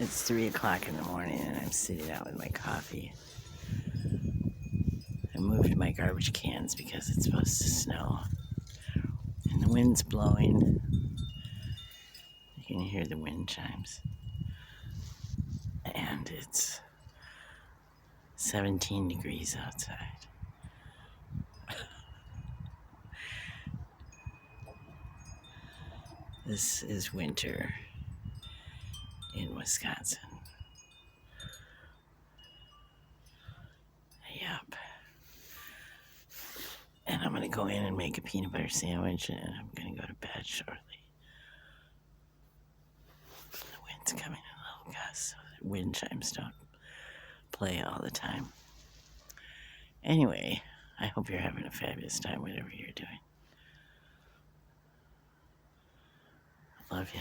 It's 3 o'clock in the morning and I'm sitting out with my coffee. I moved my garbage cans because it's supposed to snow. And the wind's blowing. You can hear the wind chimes. And it's 17 degrees outside. This is winter in Wisconsin. Yep. And I'm going to go in and make a peanut butter sandwich and I'm going to go to bed shortly. The wind's coming in little gusts, so the wind chimes don't play all the time. Anyway, I hope you're having a fabulous time, whatever you're doing. I love you.